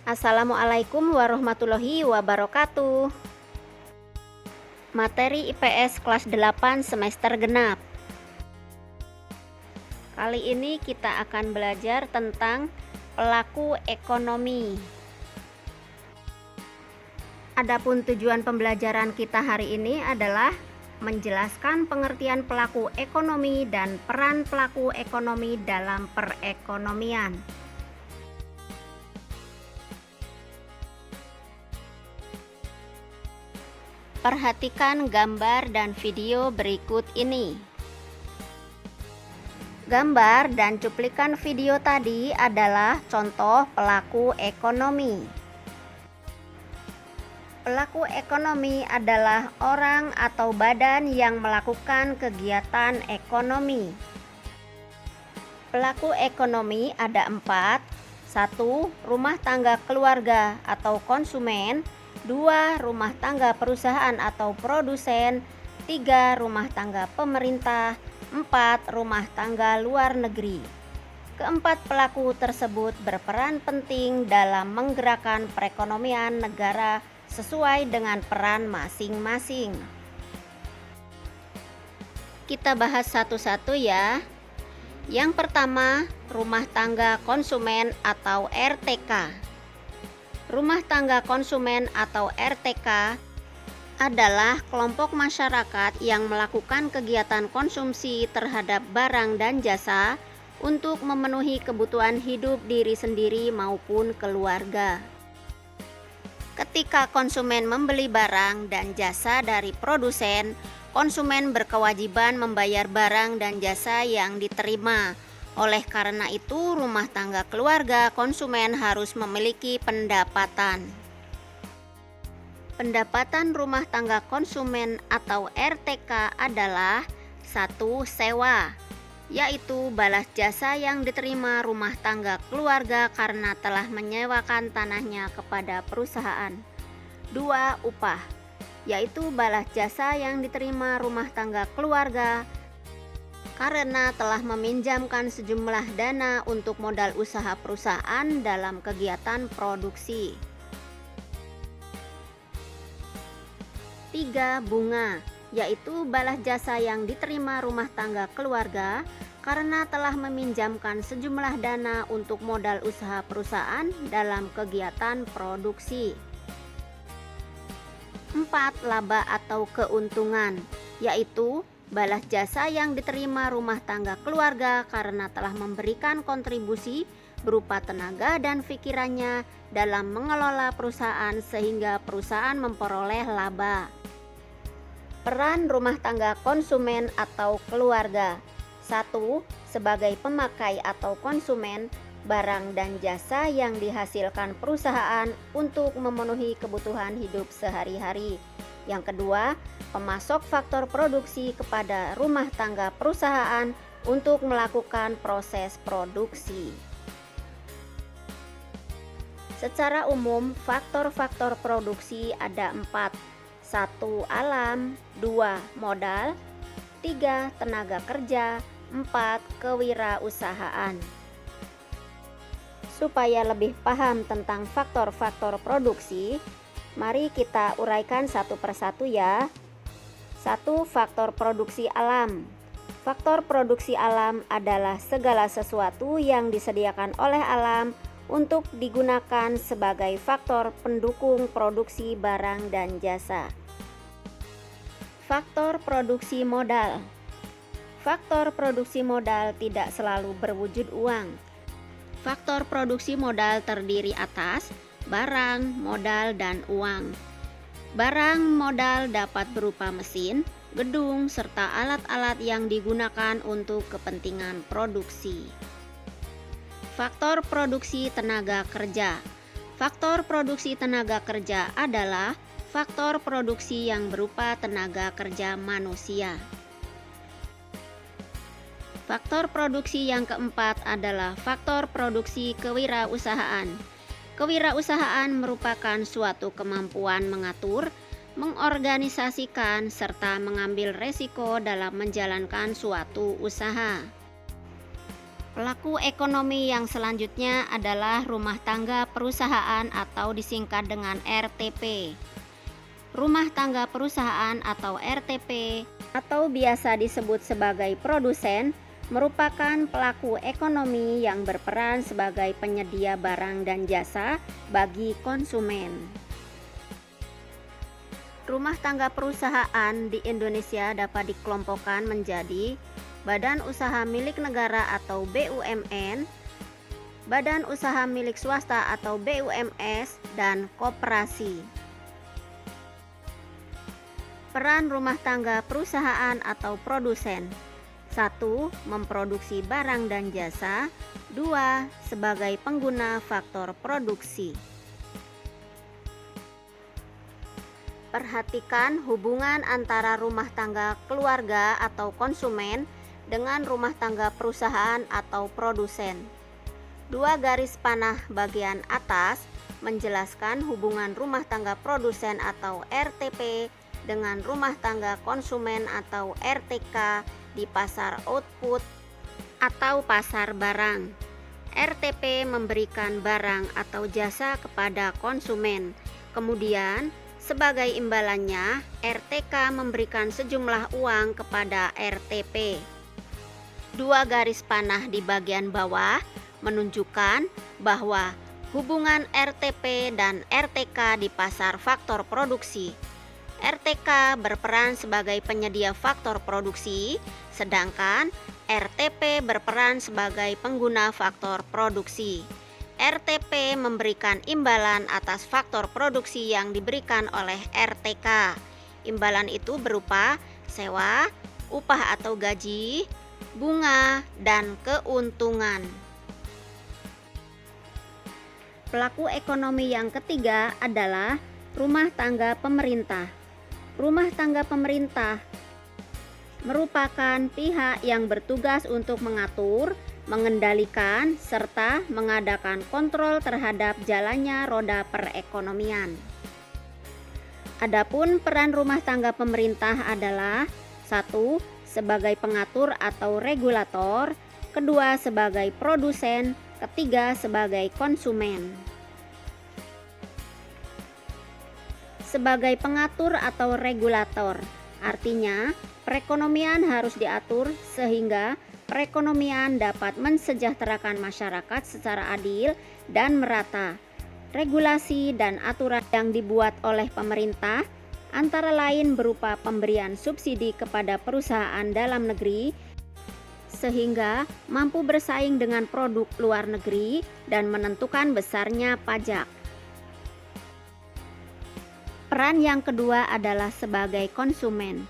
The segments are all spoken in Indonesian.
Assalamualaikum warahmatullahi wabarakatuh. Materi IPS kelas 8 semester genap. Kali ini kita akan belajar tentang pelaku ekonomi. Adapun tujuan pembelajaran kita hari ini adalah menjelaskan pengertian pelaku ekonomi dan peran pelaku ekonomi dalam perekonomian. Perhatikan gambar dan video berikut ini. Gambar dan cuplikan video tadi adalah contoh pelaku ekonomi. Pelaku ekonomi adalah orang atau badan yang melakukan kegiatan ekonomi. Pelaku ekonomi ada 4. 1. Rumah tangga keluarga atau konsumen. 2. Rumah tangga perusahaan atau produsen. 3. Rumah tangga pemerintah. 4. Rumah tangga luar negeri. Keempat pelaku tersebut berperan penting dalam menggerakkan perekonomian negara sesuai dengan peran masing-masing. Kita bahas satu-satu ya. Yang pertama, rumah tangga konsumen atau RTK. Rumah tangga konsumen atau RTK adalah kelompok masyarakat yang melakukan kegiatan konsumsi terhadap barang dan jasa untuk memenuhi kebutuhan hidup diri sendiri maupun keluarga. Ketika konsumen membeli barang dan jasa dari produsen, konsumen berkewajiban membayar barang dan jasa yang diterima. Oleh karena itu, rumah tangga keluarga konsumen harus memiliki pendapatan. Pendapatan rumah tangga konsumen atau RTK adalah 1. Sewa, yaitu balas jasa yang diterima rumah tangga keluarga karena telah menyewakan tanahnya kepada perusahaan. 2. Upah, yaitu balas jasa yang diterima rumah tangga keluarga karena telah meminjamkan sejumlah dana untuk modal usaha perusahaan dalam kegiatan produksi. 3. Bunga, yaitu balas jasa yang diterima rumah tangga keluarga karena telah meminjamkan sejumlah dana untuk modal usaha perusahaan dalam kegiatan produksi. 4. Laba atau keuntungan, yaitu balas jasa yang diterima rumah tangga keluarga karena telah memberikan kontribusi berupa tenaga dan pikirannya dalam mengelola perusahaan sehingga perusahaan memperoleh laba. Peran rumah tangga konsumen atau keluarga. 1. Sebagai pemakai atau konsumen barang dan jasa yang dihasilkan perusahaan untuk memenuhi kebutuhan hidup sehari-hari. Yang kedua, pemasok faktor produksi kepada rumah tangga perusahaan untuk melakukan proses produksi. Secara umum, faktor-faktor produksi ada 4. 1. Alam. 2. Modal. 3. Tenaga kerja. 4. Kewirausahaan. Supaya lebih paham tentang faktor-faktor produksi, mari kita uraikan satu persatu ya. 1. Faktor produksi alam. Faktor produksi alam adalah segala sesuatu yang disediakan oleh alam untuk digunakan sebagai faktor pendukung produksi barang dan jasa. Faktor produksi modal. Faktor produksi modal tidak selalu berwujud uang. Faktor produksi modal terdiri atas barang, modal, dan uang. Barang modal dapat berupa mesin, gedung, serta alat-alat yang digunakan untuk kepentingan produksi. Faktor produksi tenaga kerja. Faktor produksi tenaga kerja adalah faktor produksi yang berupa tenaga kerja manusia. Faktor produksi yang keempat adalah faktor produksi kewirausahaan. Kewirausahaan merupakan suatu kemampuan mengatur, mengorganisasikan, serta mengambil resiko dalam menjalankan suatu usaha. Pelaku ekonomi yang selanjutnya adalah rumah tangga perusahaan atau disingkat dengan RTP. Rumah tangga perusahaan atau RTP atau biasa disebut sebagai produsen merupakan pelaku ekonomi yang berperan sebagai penyedia barang dan jasa bagi konsumen. Rumah tangga perusahaan di Indonesia dapat dikelompokkan menjadi Badan Usaha Milik Negara atau BUMN, Badan Usaha Milik Swasta atau BUMS, dan koperasi. Peran rumah tangga perusahaan atau produsen: 1. Memproduksi barang dan jasa. 2. Sebagai pengguna faktor produksi. Perhatikan hubungan antara rumah tangga keluarga atau konsumen dengan rumah tangga perusahaan atau produsen. 2 garis panah bagian atas menjelaskan hubungan rumah tangga produsen atau RTP dengan rumah tangga konsumen atau RTK di pasar output atau pasar barang. RTP memberikan barang atau jasa kepada konsumen. Kemudian, sebagai imbalannya, RTK memberikan sejumlah uang kepada RTP. 2 garis panah di bagian bawah menunjukkan bahwa hubungan RTP dan RTK di pasar faktor produksi. RTK berperan sebagai penyedia faktor produksi, sedangkan RTP berperan sebagai pengguna faktor produksi. RTP memberikan imbalan atas faktor produksi yang diberikan oleh RTK. Imbalan itu berupa sewa, upah atau gaji, bunga, dan keuntungan. Pelaku ekonomi yang ketiga adalah rumah tangga pemerintah. Rumah tangga pemerintah merupakan pihak yang bertugas untuk mengatur, mengendalikan, serta mengadakan kontrol terhadap jalannya roda perekonomian. Adapun peran rumah tangga pemerintah adalah: 1. Sebagai pengatur atau regulator, 2. Sebagai produsen, 3. Sebagai konsumen. Sebagai pengatur atau regulator, artinya perekonomian harus diatur sehingga perekonomian dapat mensejahterakan masyarakat secara adil dan merata. Regulasi dan aturan yang dibuat oleh pemerintah antara lain berupa pemberian subsidi kepada perusahaan dalam negeri sehingga mampu bersaing dengan produk luar negeri dan menentukan besarnya pajak. Peran yang kedua adalah sebagai konsumen.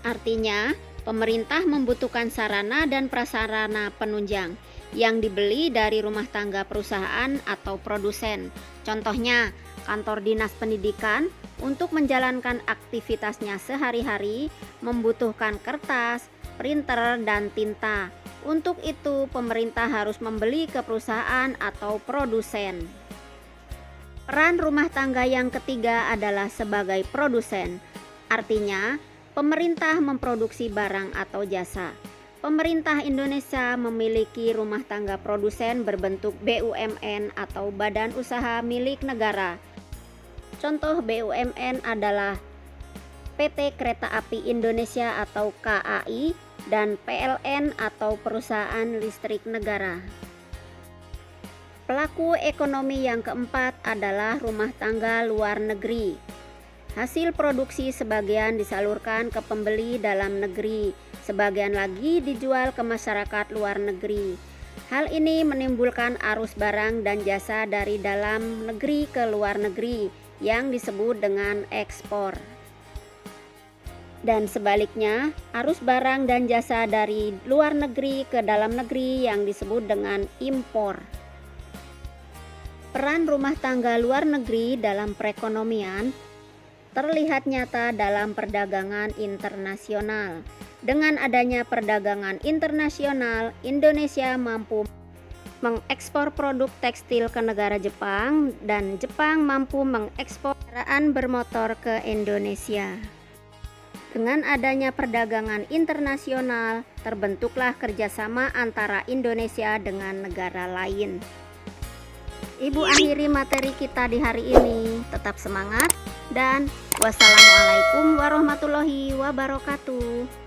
Artinya, pemerintah membutuhkan sarana dan prasarana penunjang yang dibeli dari rumah tangga perusahaan atau produsen. Contohnya, kantor dinas pendidikan untuk menjalankan aktivitasnya sehari-hari membutuhkan kertas, printer, dan tinta. Untuk itu, pemerintah harus membeli ke perusahaan atau produsen. Peran rumah tangga yang ketiga adalah sebagai produsen. Artinya, pemerintah memproduksi barang atau jasa. Pemerintah Indonesia memiliki rumah tangga produsen berbentuk BUMN atau Badan Usaha Milik Negara. Contoh BUMN adalah PT Kereta Api Indonesia atau KAI dan PLN atau Perusahaan Listrik Negara. Pelaku ekonomi yang keempat adalah rumah tangga luar negeri. Hasil produksi sebagian disalurkan ke pembeli dalam negeri, sebagian lagi dijual ke masyarakat luar negeri. Hal ini menimbulkan arus barang dan jasa dari dalam negeri ke luar negeri yang disebut dengan ekspor. Dan sebaliknya, arus barang dan jasa dari luar negeri ke dalam negeri yang disebut dengan impor. Peran rumah tangga luar negeri dalam perekonomian terlihat nyata dalam perdagangan internasional. Dengan adanya perdagangan internasional, Indonesia mampu mengekspor produk tekstil ke negara Jepang dan Jepang mampu mengekspor kendaraan bermotor ke Indonesia. Dengan adanya perdagangan internasional, terbentuklah kerjasama antara Indonesia dengan negara lain. Ibu akhiri materi kita di hari ini. Tetap semangat dan wassalamualaikum warahmatullahi wabarakatuh.